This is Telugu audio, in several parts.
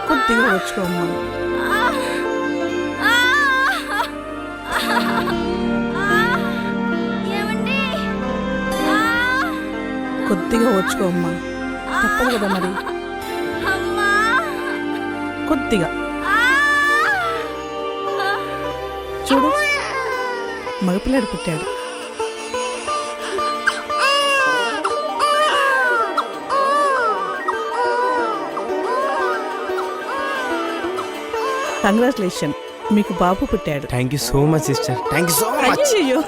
కొద్దిగా వచ్చుకోమ్మా. కొద్దిగా వచ్చుకోమ్మా, తప్పదు కదా మరి. కొద్దిగా చూడు, మగపిల్లాడు పుట్టాడు. కంగ్రాచులేషన్, మీకు బాబు పుట్టాడు. Thank you so much sister, thank you so much. అయ్యో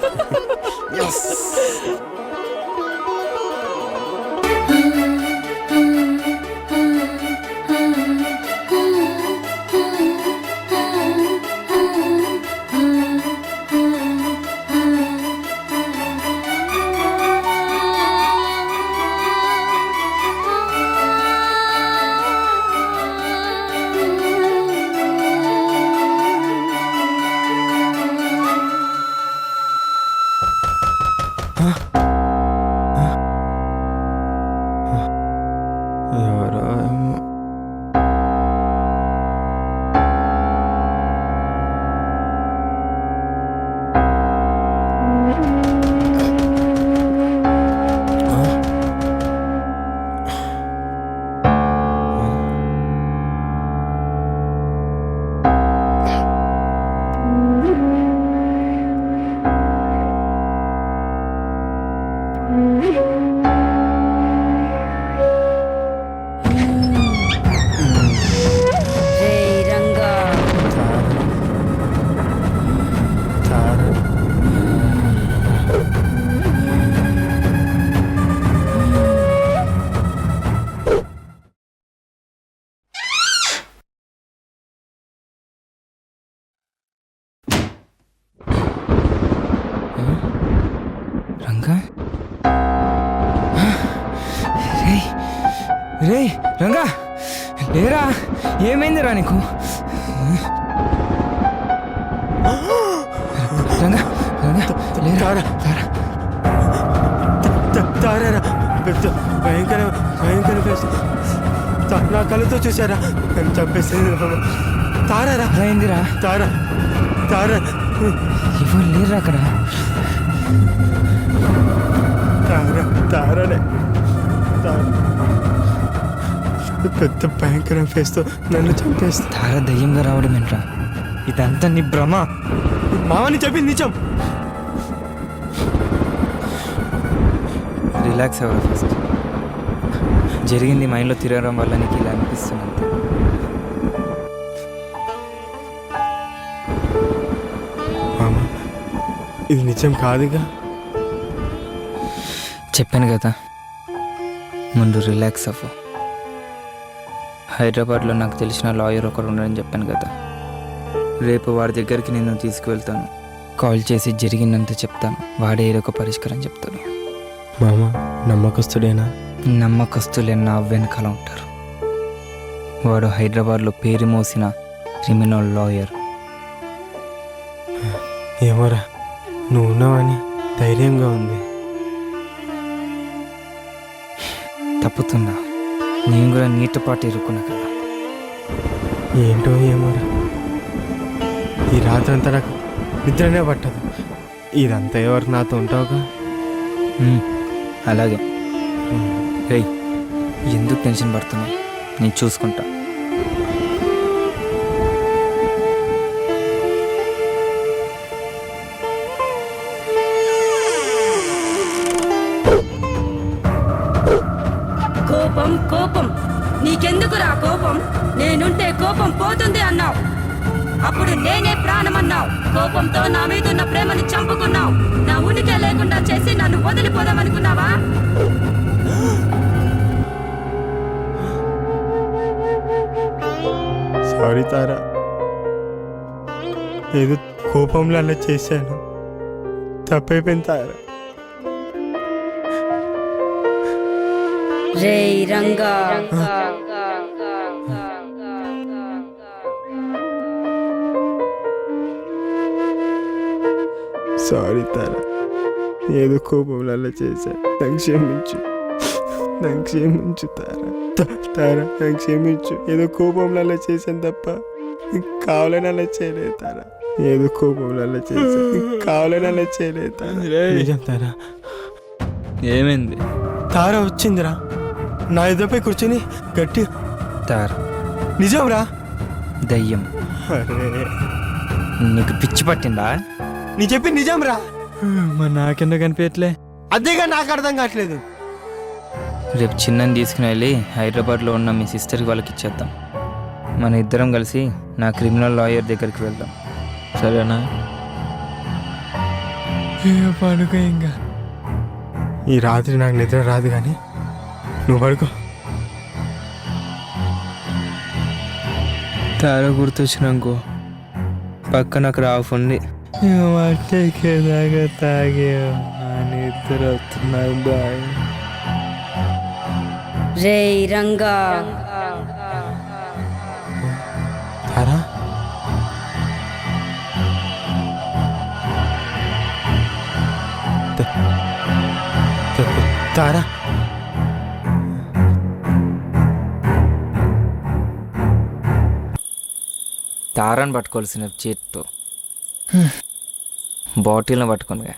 రే రంగా, లేరా? ఏమైందిరా నీకు? రంగా రంగా లేరా? తారా పెద్ద భయంకర భయంకర నా కళ్ళతో చూసారా? నన్ను చంపేసింది. తారారా అయిందిరా? తారా తారా ఎవరు లేరా అక్కడ? తారా తారానే పెద్ద భయంకర ఫేస్తో నన్ను చంపేస్తా. తార దయ్యంగా రావడం ఏంట్రా? ఇదంతా నీ భ్రమ. మామని చెప్పింది నిజం. రిలాక్స్ అవ్వరా ఫస్ట్. జరిగింది మైండ్లో తిరగడం వల్ల నీకు ఇలా అనిపిస్తుంది. మామ, ఇది నిజం కాదుగా? చెప్పాను కదా, ముందు రిలాక్స్ అవ్వు. హైదరాబాద్లో నాకు తెలిసిన లాయర్ ఒకరు ఉన్నారని చెప్పాను కదా. రేపు వాడి దగ్గరికి నేను తీసుకువెళ్తాను. కాల్ చేసి జరిగిందంతా చెప్తాను. వాడే ఏదో ఒక పరిష్కారం చెప్తాడు. మామ నమ్మకస్తుడేనా? నమ్మకస్తులే నా వెనకాల ఉంటారు. వాడు హైదరాబాద్లో పేరు మోసిన క్రిమినల్ లాయర్. ఏమోరా, నువ్వు ఉన్నావని ధైర్యంగా ఉంది. తప్పుతుందా? నేను కూడా నీతో పాటు ఇరుక్కున్నా కదా. ఏంటో ఏమోరా, ఈ రాత్రంతా నాకు నిద్రనే పట్టదు. ఇదంతా ఎవరు నాతో ఉంటావుగా? అలాగే. రేయ్, ఎందుకు టెన్షన్ పడుతున్నావు? నేను చూసుకుంటా. కోపం కోపం నీకెందుకురా కోపం? నేనుంటే కోపం పోతుంది అన్నావు. అప్పుడు నేనే ప్రాణం అన్నావు. కోపంతో నా మీదున్న ప్రేమని చంపుకున్నావు. నా ఉనికి లేకుండా చేసి నన్ను వదిలిపోదామనుకున్నావా? సారీ తారా, ఏదో కోపంలో అలా చేశాను. తప్పైపోయింది తారా. రే రంగా, సారీ తారా, ఏదో కోపంలో అలా చేశాను. నాకు క్షమించు తారా. తారా నాకు క్షమించు. ఏదో కోపంలో అలా చేశాను తప్ప కావాలని అలా చేయలేదు తారా. ఏదో కోపంలో అలా చేశాను, కావాలని అలా చేయలేదు తారా. నిజం తారా. ఏమైంది? తారా వచ్చిందిరా, నా ఎదురుపై కూర్చొని గట్టి. తారా నిజం రా. దయ్యం. అరే నీకు పిచ్చి పట్టిందా? నీ చెప్పి నిజం రా. మరి నాకెందుకు కనిపించట్లే? అదేగా నాకు అర్థం కావట్లేదు. రేపు చిన్నని తీసుకుని వెళ్ళి హైదరాబాద్లో ఉన్న మీ సిస్టర్కి వాళ్ళకి ఇచ్చేద్దాం. మన ఇద్దరం కలిసి నా క్రిమినల్ లాయర్ దగ్గరికి వెళ్దాం, సరేనా? పడుకో ఇంకా. ఈ రాత్రి నాకు నిద్ర రాదు కానీ నువ్వు పడుకో. తార గుర్తొచ్చినాకో పక్కన నాకు రాఫ్ ఉంది. తాగే నిద్ర వస్తున్నాయి బాయ్. రే రంగా, తారా తారా తారాన్ని పట్టుకోవాల్సిన చేత్తో బాటిల్ని పట్టుకునిగా.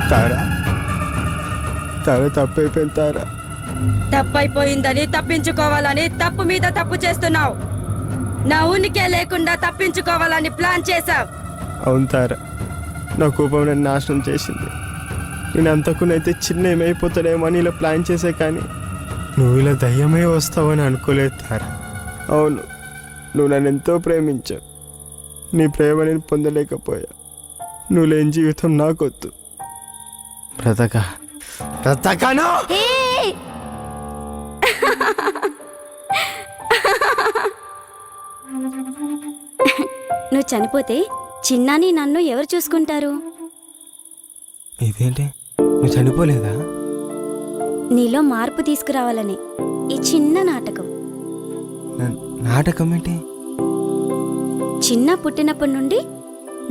తారా తారా తప్పైపోయింది తారా. తప్పైపోయిందని తప్పించుకోవాలని తప్పు మీద తప్పు చేస్తున్నావు. నా ఉనికే లేకుండా తప్పించుకోవాలని ప్లాన్ చేశావు. అవును తారా, నా కోపం నన్ను నాశనం చేసింది. నేను అంతకునైతే చిన్న ఏమైపోతాడేమో అని ఇలా ప్లాన్ చేసే, కానీ నువ్వు ఇలా దయ్యమై వస్తావని అనుకోలేదు తారా. అవును, నువ్వు నన్ను ఎంతో ప్రేమించావు. నీ ప్రేమ నేను పొందలేకపోయా. నువ్వు లేని జీవితం నాకొద్దు. బ్రతకను. నువ్వు చనిపోతే చిన్నాని నన్ను ఎవరు చూసుకుంటారు? ఇదేంటి, నువ్వు చనిపోలేదా? నీలో మార్పు తీసుకురావాలని ఈ చిన్న నాటకం. నాటకం ఏంటి? చిన్న పుట్టినప్పటి నుండి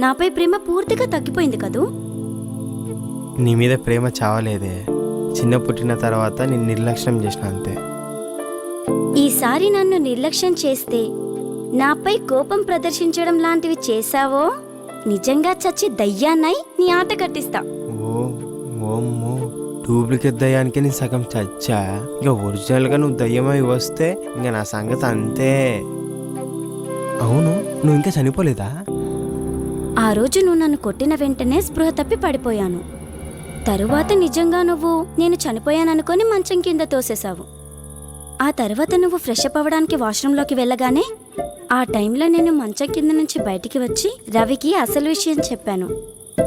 నాపై ప్రేమ పూర్తిగా తగ్గిపోయింది కదూ. నీ మీద ప్రేమ చావలేదే, చిన్న పుట్టిన తర్వాత నేను నిర్లక్ష్యం చేసిన అంతే. ఈసారి నన్ను నిర్లక్ష్యం చేస్తే, నాపై కోపం ప్రదర్శించడం లాంటివి చేశావో నిజంగా చచ్చి దయ్యాన్నై నీ ఆట కట్టిస్తా. ఓమ్మో, డూప్లికేట్ దయ్యానికి నేను సగం చచ్చా. ఇక ఒరిజినల్గా నువ్వు దయ్యమై వస్తే ఇంకా నా సంగతి అంతే. అవును, నువ్వు ఇంకా చనిపోలేదా? ఆ రోజు నువ్వు నన్ను కొట్టిన వెంటనే స్పృహ తప్పి పడిపోయాను. తరువాత నిజంగా నువ్వు నేను చనిపోయాననుకొని మంచం కింద తోసేశావు. ఆ తర్వాత నువ్వు ఫ్రెష్ అప్ అవ్వడానికి వాష్రూంలోకి వెళ్ళగానే ఆ టైంలో నేను మంచం కింద నుంచి బయటికి వచ్చి రవికి అసలు విషయం చెప్పాను.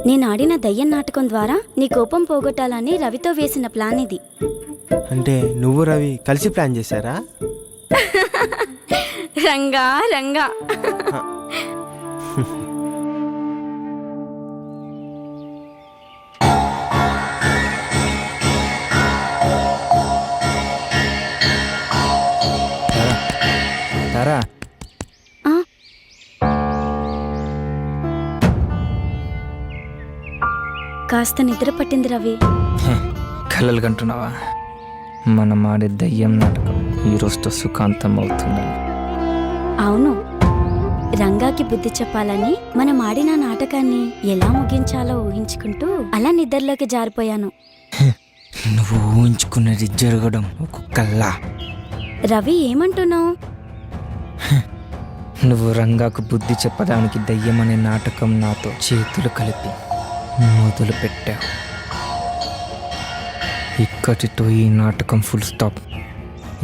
నేను ఆడిన దయ్యం నాటకం ద్వారా నీ కోపం పోగొట్టాలని రవితో వేసిన ప్లాన్ ఇది. అంటే నువ్వు రవి కలిసి ప్లాన్ చేశారా? రంగా రంగా. తారా, కాస్త నిద్ర పట్టింది రవి. కలలు కంటున్నావా? మనం ఆడే దయ్యం నాటకం ఈ రోజుతో సుఖాంతం అవుతుందని. అవును, రంగాకి బుద్ధి చెప్పాలని మనం ఆడిన నాటకాన్ని ఎలా ముగించాలో ఊహించుకుంటూ అలా నిద్రలోకి జారిపోయాను. నువ్వు ఊహించుకున్నది జరగడం ఒక కల్లా. రవి, ఏమంటున్నావు? నువ్వు రంగాకు బుద్ధి చెప్పడానికి దయ్యం అనే నాటకం నాతో చేతులు కలిపి మొదలు పెట్టావు. ఇక్కడితో ఈ నాటకం ఫుల్ స్టాప్.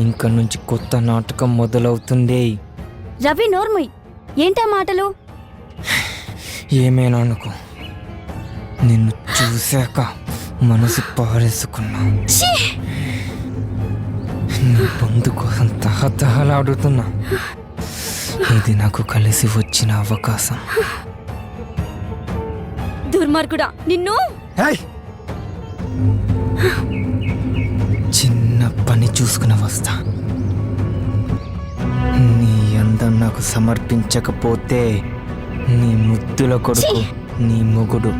ఇంక నుంచి కొత్త నాటకం మొదలవుతుంది. రవి, నోర్ముయ్, ఏంటా మాటలు? ఏమైనా అనుకో, నిన్ను చూశాక మనసు పారేసుకున్నా. నీ బంధు కోసం తహతహలాడుతున్నా. ఇది నాకు కలిసి వచ్చిన అవకాశం. దుర్మార్గుడా, నిన్ను! చిన్న పని చూసుకుని వస్తా. నీ అందం నాకు సమర్పించకపోతే నీ ముద్దుల కొడుకు, నీ మొగుడు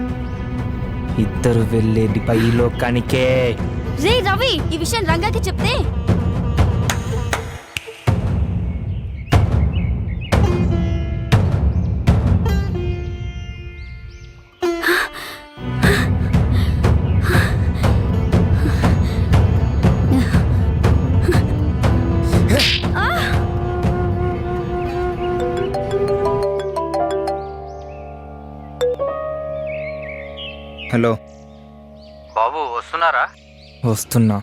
ఇద్దరు వెళ్ళేది పైలోకానికే. రే రవి, ఈ విషయం రంగాకి చెప్తే హలో బాబు వస్తున్నారా? వస్తున్నా.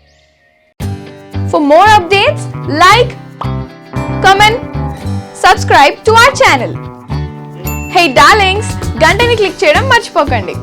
For more updates, like, comment, subscribe to our channel. Hey darlings, గంటని click చేయడం మర్చిపోకండి.